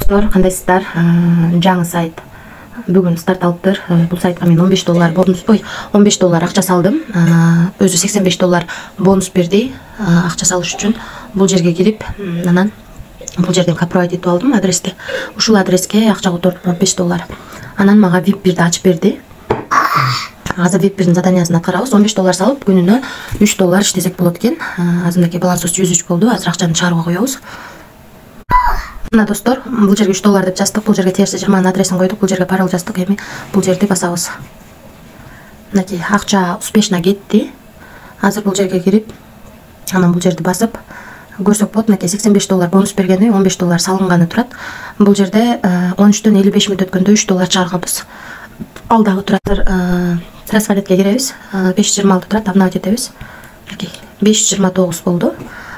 Достор, кандайсыздар? Жаңы сайт бүгүн старт алыптыр. Бул сайтка мен $15 бонус, $15 акча салдым. Өзү $85 бонус берди акча салыш үчүн. Бул жерге кирип, анан бул жерден копировать этип алдым адрести. Ушул адреске акча котордум $15. Анан мага VIP бирди ачып берди. Азыр VIP бирдин заданиясын аткарабыз. $15 салып, күнүнө $3 иштесек болот экен. Азыркы балансыбыз 103 болду. Азыр акчаны чыгарууга коебуз. Мына достор, бул жерге $3 деп жаздык. Бул жерге терси жаман адресин койдук. Бул жерге пароль жаздык. Эми бул жерди басабыз. Мынакей акча успешно кетти. Азыр бул жерге кирип, анан бул жерди басып көрсөк болот. Мынакей $85 бонус бергени, $15 салынганы турат. Бул жерде 13-төн 55 мүнөт өткөндө $3 чыгарганбыз. Алдагы турат. Трансфаретке киребиз. 526 турат, обновить этебиз. Мынакей 529 болду.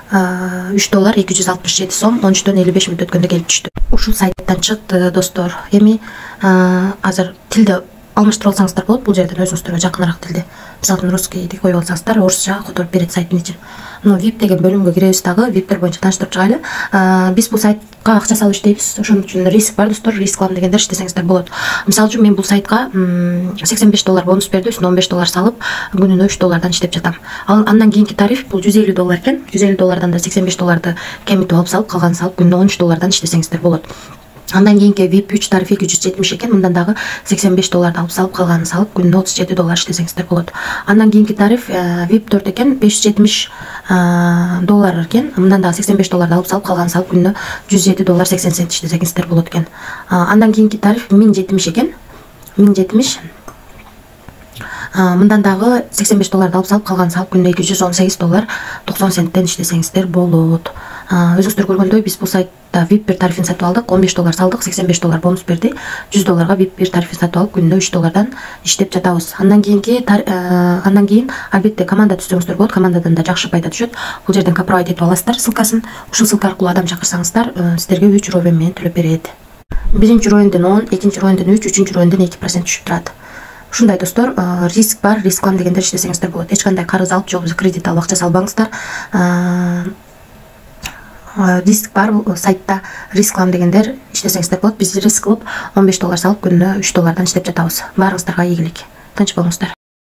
$3 267 сом 13-төн 55 мүнөт өткөндө келип түштү. Ушул сайттан чыкты достор. Эми азыр тилде алмаштырып алсаңыздар болот. Бул жерден өзүңүздөргө жакыныраак тилде, мисалы русскийди коюп алсаңыздар, орусча которуп берет сайттын ичин. VIP деген бөлүмгө киребиз дагы, VIPтер боюнча тааныштырып чыгайлы. Биз бул сайтка акча салып иштейбиз. Ошон үчүн риск бар достор. Риск алам дегендер иштесеңиздер болот. Мисалы үчүн мен бул сайтка $85 бонус берди, үстүнө $15 салып, күнүнө $3 иштеп жатам. Андан кийинки тариф бул $150 экен. $150 да $85 кемитип алып салып, калганын салып, күнүнө $13 иштесеңиздер болот. Андан кийинки VIP 3 тарифи 270 экен. Мындан дагы $85 алып салып, калганын салып, күнүнө $37 иштесеңиздер болот. Андан кийинки тариф VIP 4 экен, $570 экен. Мындан дагы $85 алып салып, калганын салып, күнүнө $107.80 иштесеңиздер болот экен. Андан кийинки тариф 1070 экен. 1070. Мындан дагы $85 алып салып, калганын салып, күнүнө $218.90 иштесеңиздер болот. Өзүңүздөр көргөндөй, биз бул сайтта VIP 1 тарифин сатып алдык, $15 салдык, $85 бонус берди. $100 VIP 1 тарифин сатып алып, күнүнө $3 иштеп жатабыз. Андан кийин албетте команда түзсөңүздөр болот. Командадан да жакшы пайда түшөт. Бул жерден копировать этип аласыздар ссылкасын. Ушул ссылка аркылуу адам чакырсаңыздар, сиздерге 3 ровен менен төлөп берет. Биринчи ровенден 10, экинчи ровенден 3, үчүнчү ровенден 2% түшүп турат. Ушундай достор, риск бар, риск алам дегендер иштесеңиздер болот. Эч кандай карыз алып, же кредит алып акча салбаңыздар. Риск бар сайтта, риск алам дегендер иштесеңиздер болот. Биз риск кылып $15 салып, күнүнө $3 иштеп жатабыз. Баарыңыздарга ийгилик. Тынч болуңуздар.